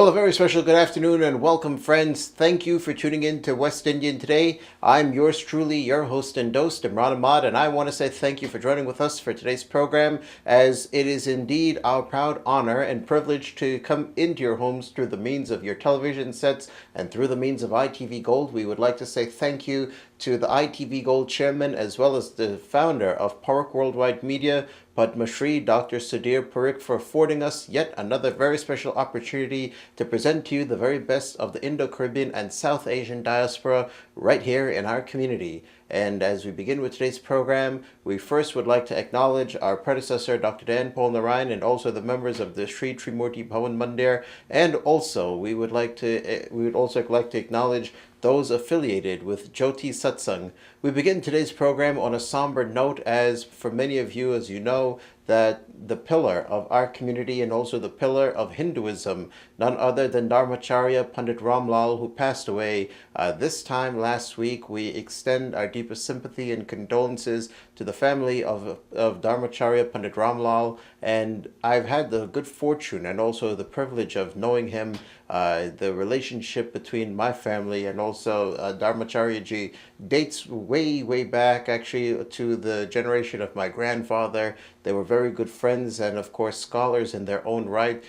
Well, a very special good afternoon and welcome, friends. Thank you for tuning in to West Indian Today. I'm yours truly, your host and host, Imran Ahmad, and I want to say thank you for joining with us for today's program, as it is indeed our proud honor and privilege to come into your homes through the means of your television sets and through the means of ITV Gold. We would like to say thank you to the ITV Gold chairman as well as the founder of Park Worldwide Media, Padma Shri, Dr. Sudhir Parikh, for affording us yet another very special opportunity to present to you the very best of the Indo-Caribbean and South Asian diaspora right here in our community. And as we begin with today's program, we first would like to acknowledge our predecessor, Dr. Diane Narayan, and also the members of the Sri Trimurti Bhavan Mandir. And also, we would also like to acknowledge those affiliated with Jyoti Satsang. We begin today's program on a somber note, as for many of you, as you know, that the pillar of our community and also the pillar of Hinduism, none other than Dharmacharya Pandit Ramlal, who passed away this time last week. We extend our deepest sympathy and condolences to the family of Dharmacharya Pandit Ramlal, and I've had the good fortune and also the privilege of knowing him. The relationship between my family and also Dharmacharya ji dates way back, actually, to the generation of my grandfather. They were very good friends and, of course, scholars in their own right.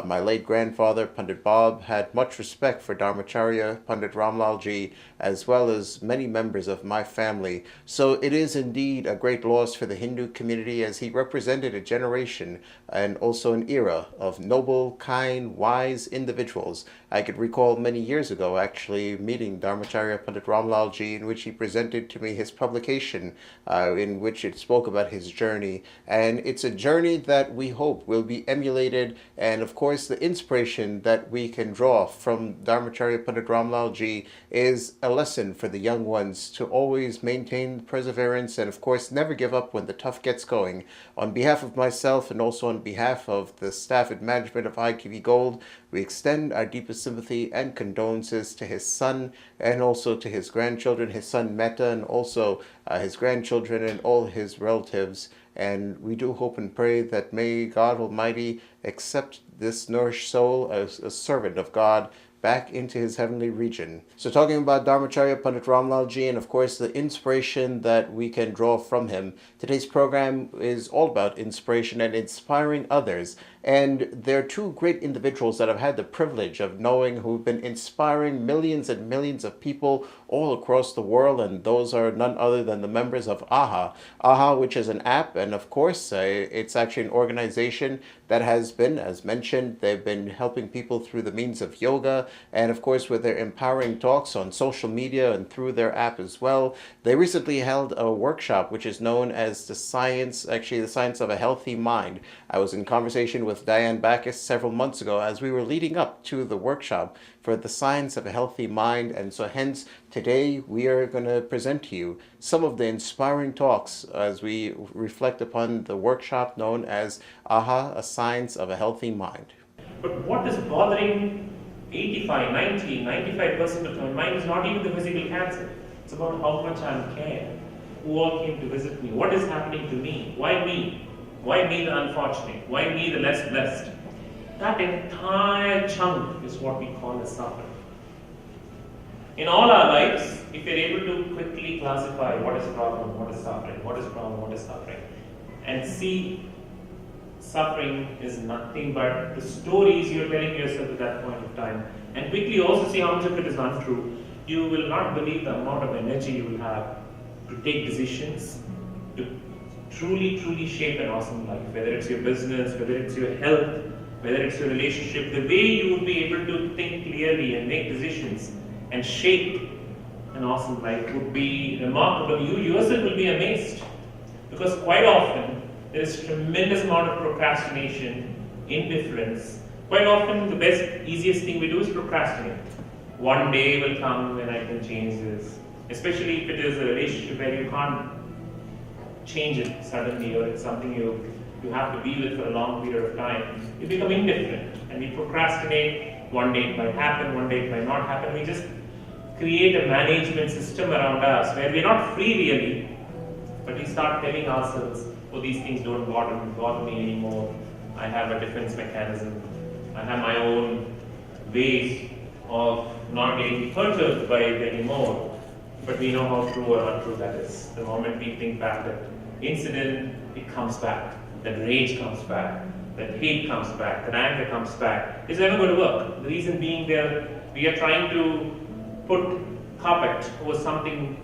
My late grandfather, Pandit Bob, had much respect for Dharmacharya Pandit Ramlal ji, as well as many members of my family. So it is indeed a great loss for the Hindu community, as he represented a generation and also an era of noble, kind, wise individuals. I could recall many years ago actually meeting Dharmacharya Pandit Ramlal ji, in which he presented to me his publication, in which it spoke about his journey. And it's a journey that we hope will be emulated, and of course the inspiration that we can draw from Dharmacharya Pandit Ramlal ji is a lesson for the young ones to always maintain perseverance and, of course, never give up when the tough gets going. On behalf of myself and also on behalf of the staff and management of ITV Gold, we extend our deepest sympathy and condolences to his son and also to his grandchildren, his son Meta, and also his grandchildren and all his relatives. And we do hope and pray that may God Almighty accept this nourished soul as a servant of God back into his heavenly region. So talking about Dharmacharya Pandit Ramlal ji and, of course, the inspiration that we can draw from him, today's program is all about inspiration and inspiring others. And there are two great individuals that I've had the privilege of knowing who've been inspiring millions and millions of people all across the world, and those are none other than the members of Ahhaa. Ahhaa, which is an app, and of course, it's actually an organization that has been, as mentioned, they've been helping people through the means of yoga, and of course with their empowering talks on social media and through their app as well. They recently held a workshop which is known as the science of a healthy mind. I was in conversation with Diane Bacchus several months ago as we were leading up to the workshop for the science of a healthy mind, and so hence today we are going to present to you some of the inspiring talks as we reflect upon the workshop known as Ahhaa, a science of a healthy mind. But what is bothering 85, 90, 95% of my mind is not even the physical cancer. It's about how much I'm care. Who all came to visit me? What is happening to me? Why me? Why me the unfortunate? Why me the less blessed? That entire chunk is what we call as suffering. In all our lives, if you're able to quickly classify what is problem, what is suffering, what is problem, what is suffering, and see suffering is nothing but the stories you're telling yourself at that point of time, and quickly also see how much of it is untrue, you will not believe the amount of energy you will have to take decisions, to truly shape an awesome life, whether it's your business, whether it's your health, whether it's your relationship. The way you will be able to think clearly and make decisions and shape an awesome life would be remarkable. You yourself will be amazed, because quite often there is tremendous amount of procrastination, indifference. Quite often the best, easiest thing we do is procrastinate. One day will come when I can change this, especially if it is a relationship where you can't change it suddenly, or it's something you have to be with for a long period of time. You become indifferent and we procrastinate. One day it might happen, one day it might not happen. We just create a management system around us where we're not free really, but we start telling ourselves, oh, these things don't bother me anymore. I have a defense mechanism. I have my own ways of not getting perturbed by it anymore, but we know how true or untrue that is. The moment we think back that incident, it comes back. That rage comes back. That hate comes back. That anger comes back. It's never going to work. The reason being we are trying to put carpet over something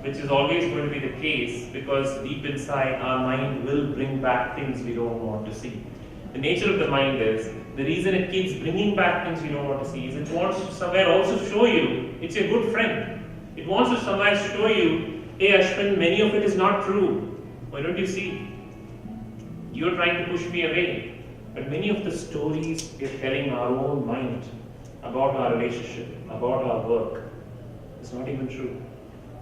which is always going to be the case, because deep inside our mind will bring back things we don't want to see. The nature of the mind is, the reason it keeps bringing back things we don't want to see is it wants to somewhere also show you it's a good friend. It wants to somewhere show you, hey Ashwin, many of it is not true. Why don't you see? You're trying to push me away. But many of the stories we're telling our own mind about our relationship, about our work, is not even true.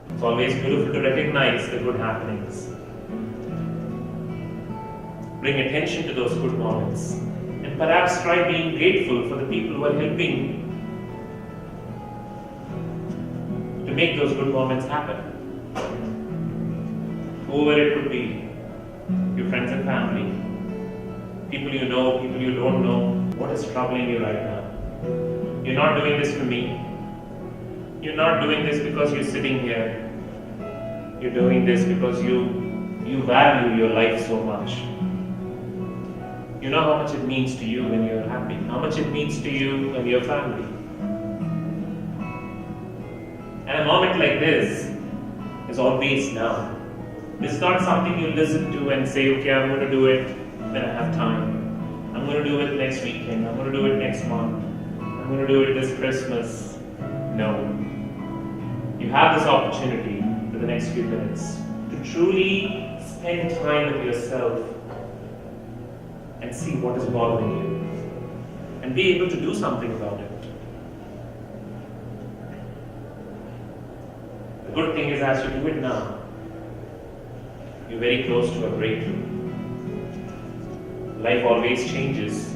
It's always beautiful to recognize the good happenings. Bring attention to those good moments. And perhaps try being grateful for the people who are helping to make those good moments happen. Whoever it could be, your friends and family, people you know, people you don't know. What is troubling you right now? You're not doing this for me. You're not doing this because you're sitting here. You're doing this because you value your life so much. You know how much it means to you when you're happy, how much it means to you and your family. And a moment like this is always now. It's not something you listen to and say, okay, I'm going to do it when I have time. I'm going to do it next weekend. I'm going to do it next month. I'm going to do it this Christmas. No. You have this opportunity for the next few minutes to truly spend time with yourself and see what is bothering you and be able to do something about it. The good thing is, as you do it now, you're very close to a breakthrough. Life always changes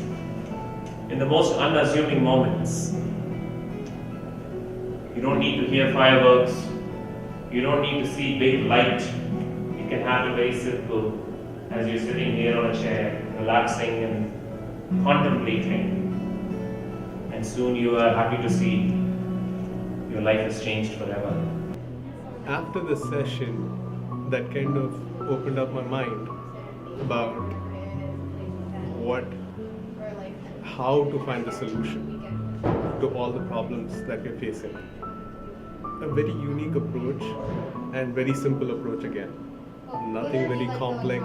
in the most unassuming moments. You don't need to hear fireworks. You don't need to see big light. You can have it very simple as you're sitting here on a chair, relaxing and contemplating. And soon you are happy to see your life has changed forever. After the session, that kind of opened up my mind about how to find the solution to all the problems that we're facing. A very unique approach and very simple approach again. Nothing very complex,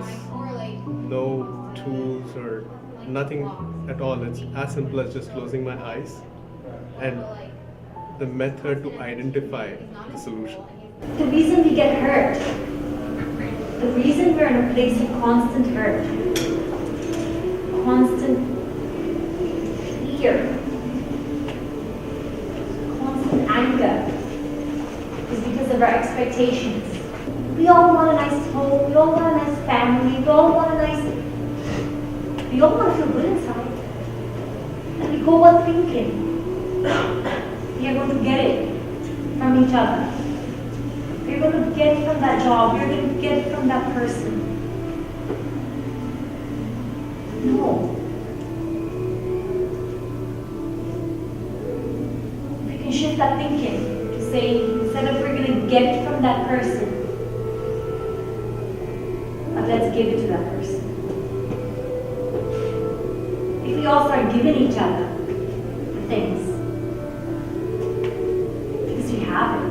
no tools or nothing at all. It's as simple as just closing my eyes and the method to identify the solution. The reason we get hurt, the reason we're in a place of constant hurt, constant fear, constant anger, is because of our expectations. We all want a nice home, we all want a nice family, we all want to feel good inside. And we go on thinking we are going to get it from each other. We're going to get it from that job, we're going to get it from that person. No. We can shift that thinking to say, instead of we're going to get it from that person, but let's give it to that person. If we all start giving each other the things, because we have it.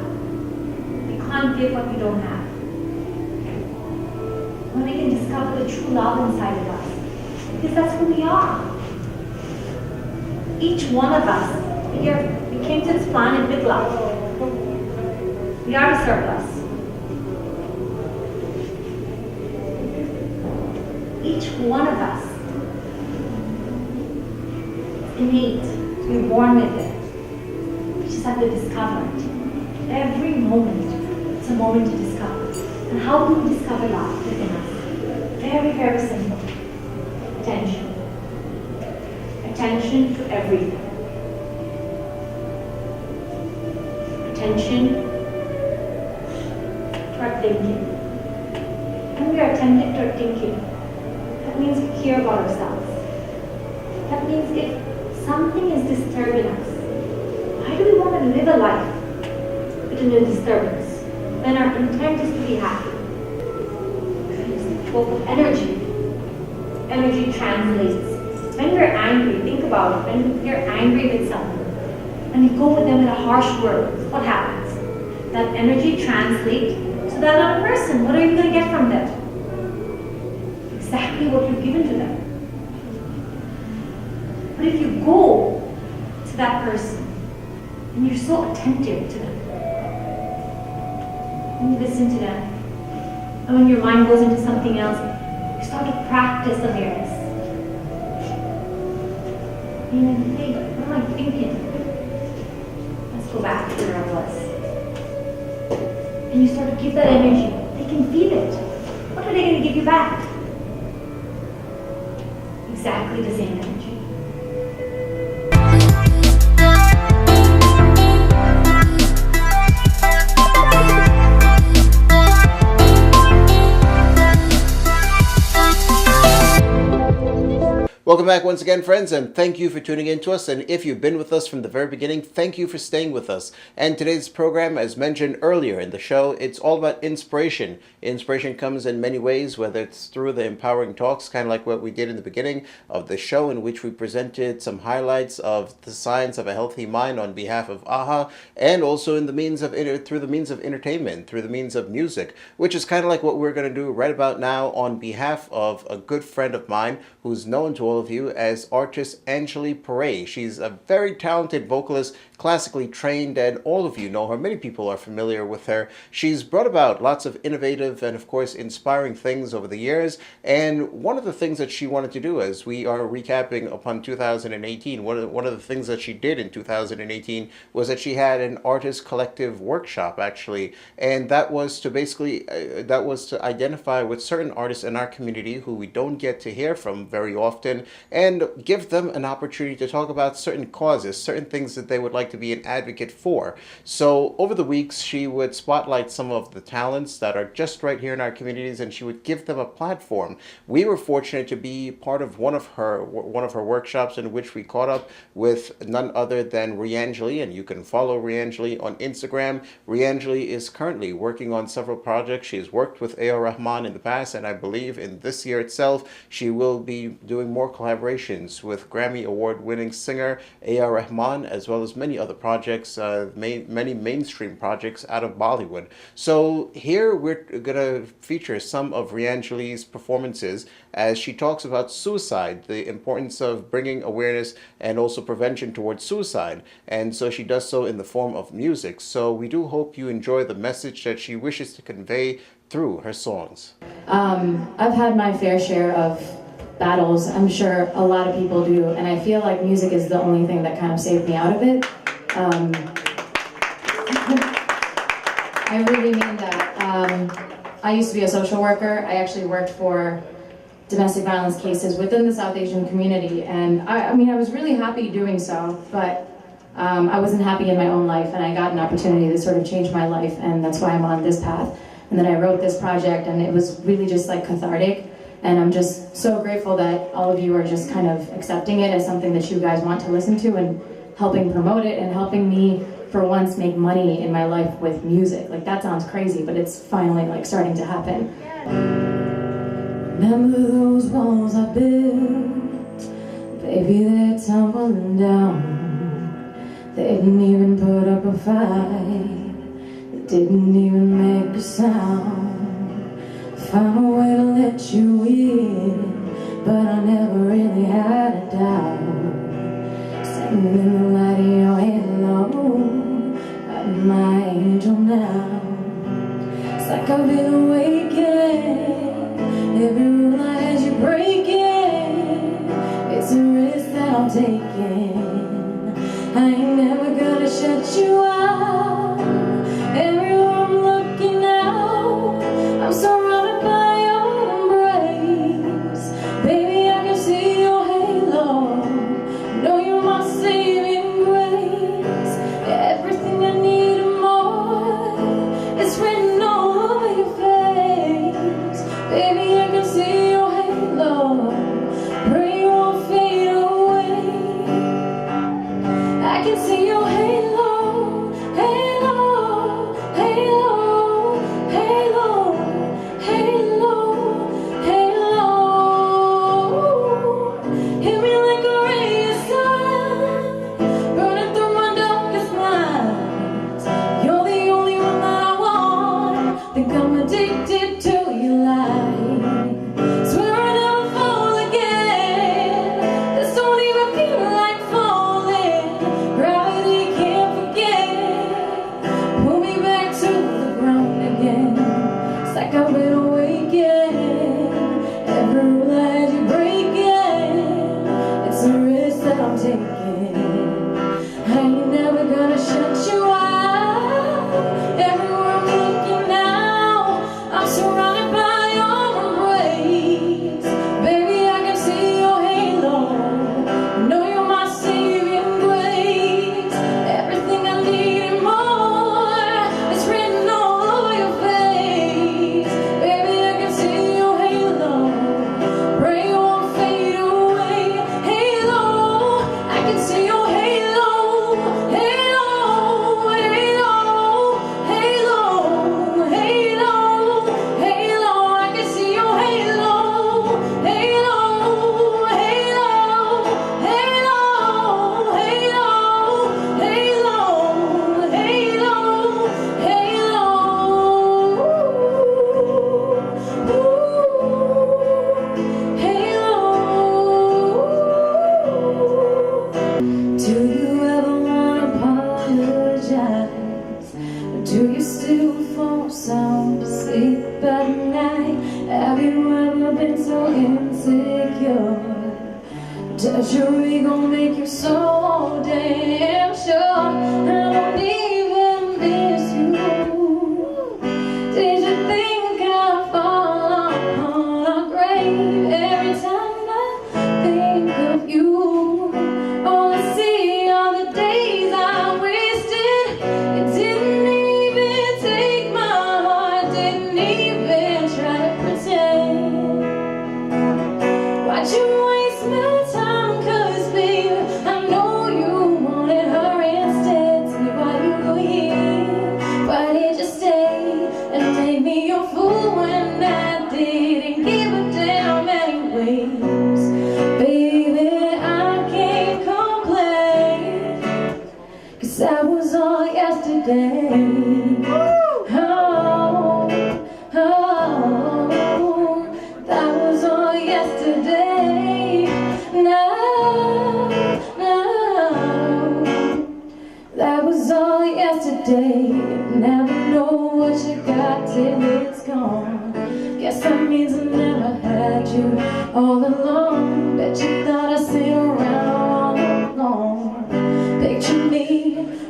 We can't give what we don't have. When we can discover the true love inside of us, because that's who we are. Each one of us, we came to this planet with love. We are the surplus. Each one of us is innate to be born with it. We just have to discover it. Every moment, it's a moment to discover. And how do we discover love within us? Very, very simple. Attention. Attention to everything. Attention to our thinking. When we are attentive to our thinking, that means we care about ourselves. That means if something is disturbing us. Why do we want to live a life within a disturbance when our intent is to be happy? Well, energy translates. When we're angry, think about it. When you're angry with someone and you go with them in a harsh word, what happens? That energy translates to that other person. What are you going to get from them? Exactly what you've given to them. But if you go to that person and you're so attentive to them, and you listen to them, and when your mind goes into something else, you start to practice awareness. And you think, what am I thinking? Let's go back to where I was. And you start to give that energy. They can feel it. What are they going to give you back? Exactly the same energy. Welcome back once again, friends, and thank you for tuning in to us. And if you've been with us from the very beginning, thank you for staying with us. And today's program, as mentioned earlier in the show, it's all about inspiration. Inspiration comes in many ways, whether it's through the empowering talks, kind of like what we did in the beginning of the show, in which we presented some highlights of the science of a healthy mind on behalf of Ahhaa, and also in the means of through the means of entertainment, through the means of music, which is kind of like what we're going to do right about now on behalf of a good friend of mine who's known to all of you as artist Rianjali. She's a very talented vocalist, classically trained, and all of you know her. Many people are familiar with her. She's brought about lots of innovative and, of course, inspiring things over the years. And one of the things that she wanted to do, as we are recapping upon 2018, one of the things that she did in 2018 was that she had an artist collective workshop, actually. And that was to basically, identify with certain artists in our community who we don't get to hear from very often, and give them an opportunity to talk about certain causes, certain things that they would like to be an advocate for. So over the weeks, she would spotlight some of the talents that are just right here in our communities, and she would give them a platform. We were fortunate to be part of one of her workshops, in which we caught up with none other than Rianjali, and you can follow Rianjali on Instagram. Rianjali is currently working on several projects. She's worked with A.R. Rahman in the past, and I believe in this year itself, she will be doing more collaborations with Grammy Award-winning singer A.R. Rahman, as well as many other projects, many mainstream projects out of Bollywood. So here we're going to feature some of Rianjali's performances as she talks about suicide, the importance of bringing awareness and also prevention towards suicide. And so she does so in the form of music. So we do hope you enjoy the message that she wishes to convey through her songs. I've had my fair share of battles. I'm sure a lot of people do, and I feel like music is the only thing that kind of saved me out of it. I really mean that. I used to be a social worker. I actually worked for domestic violence cases within the South Asian community, and I was really happy doing so, but I wasn't happy in my own life, and I got an opportunity to sort of change my life, and that's why I'm on this path. And then I wrote this project, and it was really just like cathartic. And I'm just so grateful that all of you are just kind of accepting it as something that you guys want to listen to and helping promote it and helping me for once make money in my life with music. Like, that sounds crazy, but it's finally like starting to happen. Remember those walls I built? Baby, they're tumbling down. They didn't even put up a fight. They didn't even make a sound. Found a way to let you in, but I never really had a doubt. Standing in the light of your halo, I'm my angel now. It's like I've been awakened. Every rule I had you breaking. It's a risk that I'm taking. I ain't never gonna shut you out. Everywhere I'm looking out, I'm surrounded by your embrace. Baby, I can see your halo. Know you're my saving grace. Everything I need and more is written all over your face. Baby, I can see your halo. Pray you won't fade away. apologize. Do you still fall sound asleep at night? Have you ever been so insecure? Does your ego make you so damn sure? I don't even miss you. Did you think I'd fall on a grave every time I think of you? All I see are the days I wasted. It didn't even take my heart, didn't even try to pretend. Why'd you waste my time? Cause baby, I know you wanted her instead. Tell me why you were here. Why did you stay and make me your fool when I didn't give a damn anyways? Baby, I can't complain, cause that was all yesterday. That was all yesterday. That was all yesterday. Never know what you got till it's gone. Guess that means I never had you all along. Bet you thought I'd sit around all alone. Picture me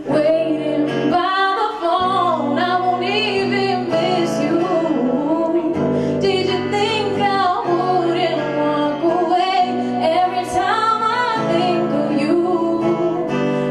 waiting by the phone. I won't even miss you. Did you think I wouldn't walk away every time I think of you?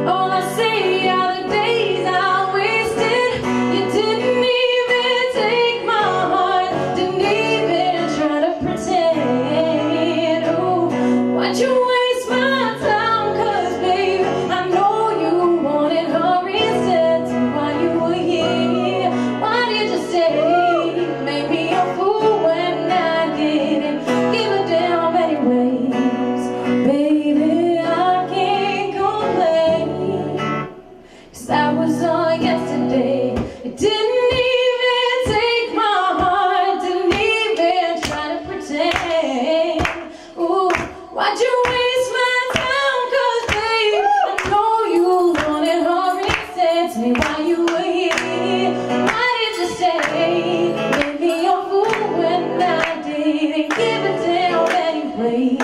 All I see are the days I wasted. You didn't even take my heart, didn't even try to pretend. Ooh, why'd you waste my time? Cause baby, I know you wanted her instead. Tell me why you were here. Why did you stay? Made me a fool when I didn't give a damn anyways. Baby, I can't complain, cause that was all yesterday. It didn't even take my heart, didn't even try to pretend. Ooh, why'd you waste my time? Cause babe, I know you wanted her instead. Tell me why you were here. Why did you stay? Made me a fool when I didn't give a damn anyways.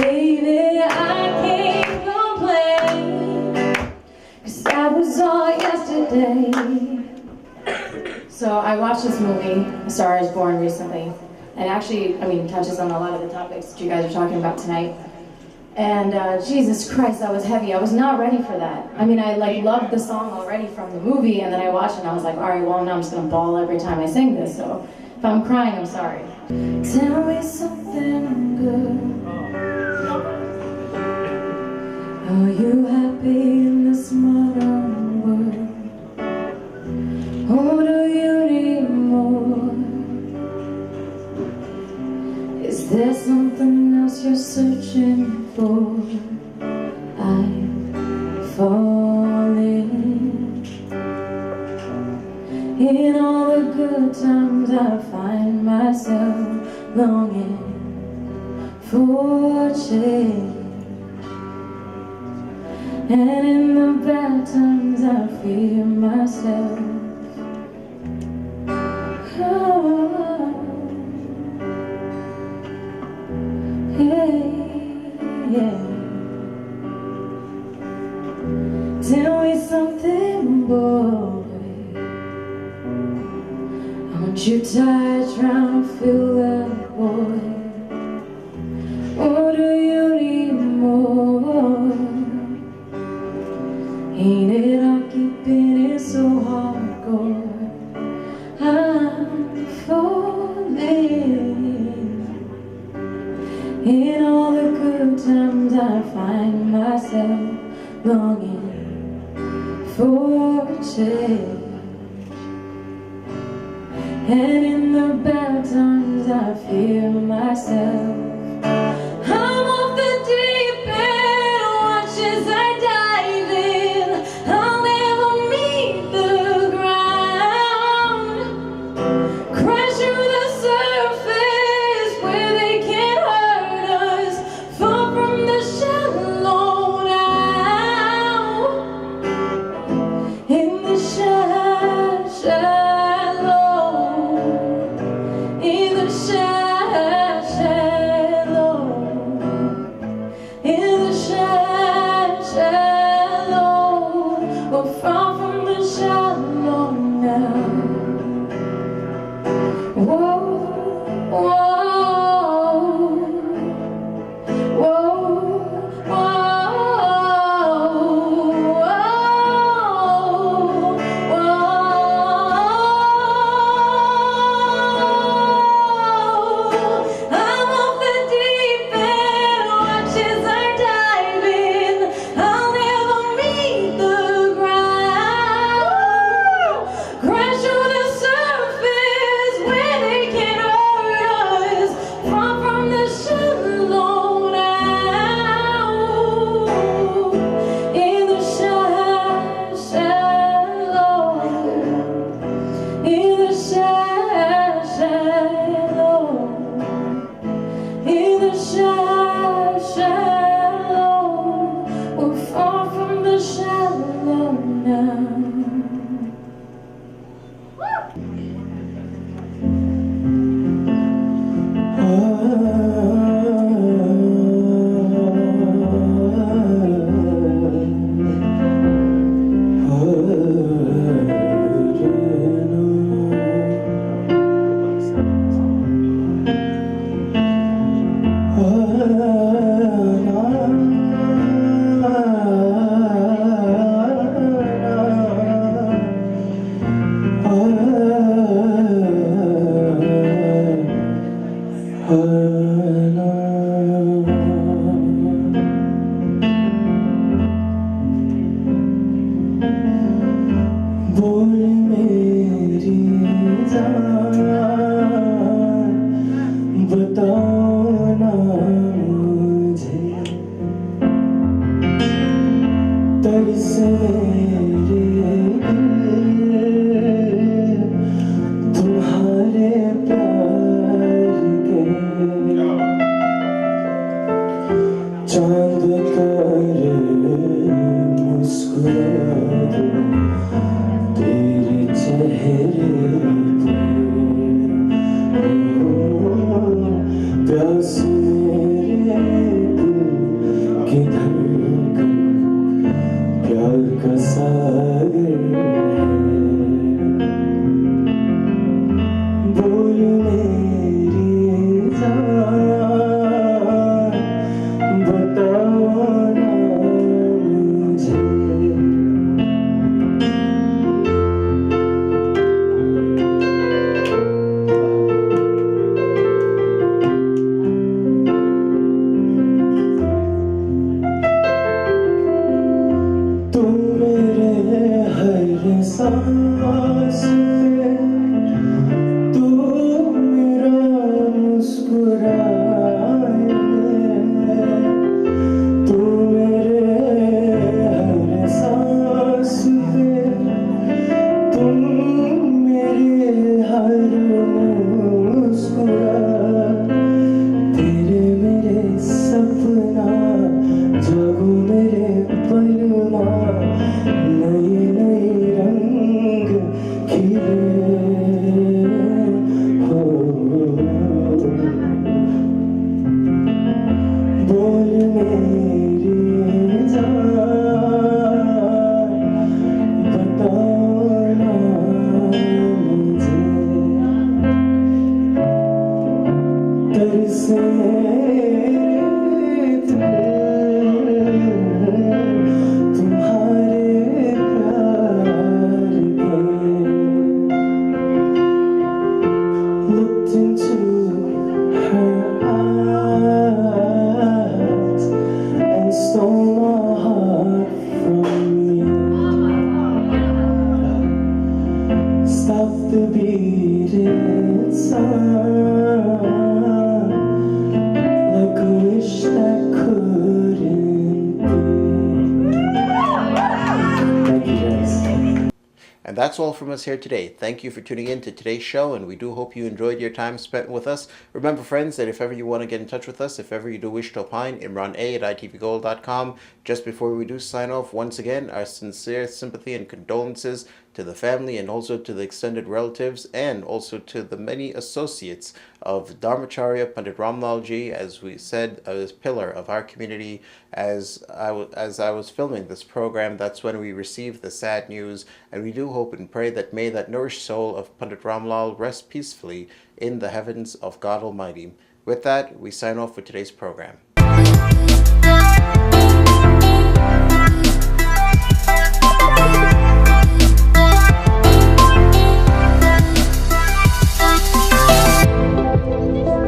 Baby, I can't complain, cause that was all yesterday. So I watched this movie, A Star is Born, recently. And actually, I mean, touches on a lot of the topics that you guys are talking about tonight. And Jesus Christ, that was heavy. I was not ready for that. I mean, I like loved the song already from the movie, and then I watched it and I was like, all right, well, now I'm just gonna bawl every time I sing this. So if I'm crying, I'm sorry. Tell me something good. Are you happy in this modern world? Or do you need more? Is there something else you're searching for? I'm falling. In all the good times I find myself longing for change. And in the bad times I fear myself. Oh, hey, yeah. Tell me something, boy. Aren't you tired trying to fill that void? Or do you need more? Ain't it all keeping it so hardcore? I'm falling. In all the good times I find myself longing for change. And in the bad times I fear myself. I'm off the deep end, watch as I dive in. I'll never meet the ground. Crash through the surface where they can't hurt us. Fall from the shallow now. Whoa, whoa, whoa, I'm off the deep end, watch as I dive in. I'll never meet the ground. Crash to the surface where they can hurt us. Far from the shallow now. In the shallow. In the shallow. In the shallow, we're far from the shallow now. बोल मेरी जान, बताओ ना मुझे, तरस मेरे दिल तुम्हारे प्यार के। चांद तारे मुस्कुरा दो तेरे चेहरे पे, प्यास मेरे दिल की धड़कन प्यार का सागर है। बोल मेरी जान, बताओ ना मुझे। तुम मेरे हर सांस पे, तू मेरा मुस्कुराए, तू मेरे हर सांस पे, तुम मेरे हर मुस्कुराए। तेरे मेरे सपना जागो मेरे पलमा, नए नए रंग खिले हो। बोल मेरी जान, बताओ ना मुझे, तरस मेरे दिल तुम्हारे प्यार के। Looked into her eyes and stole my heart from me. Stop the beating inside, like a wish that couldn't be. Thank you guys. And that's all from us here today. Thank you for tuning in to today's show, and we do hope you enjoyed your time spent with us. Remember, friends, that if ever you want to get in touch with us, if ever you do wish to opine, imrana@itvgold.com. Just before we do sign off, once again, our sincere sympathy and condolences to the family and also to the extended relatives and also to the many associates of Dharmacharya Pandit Ramlalji, as we said, a pillar of our community. As I was filming this program, that's when we received the sad news, and we do hope and pray that may that nourished soul of Pandit Ramlal rest peacefully in the heavens of God Almighty. With that, we sign off for today's program.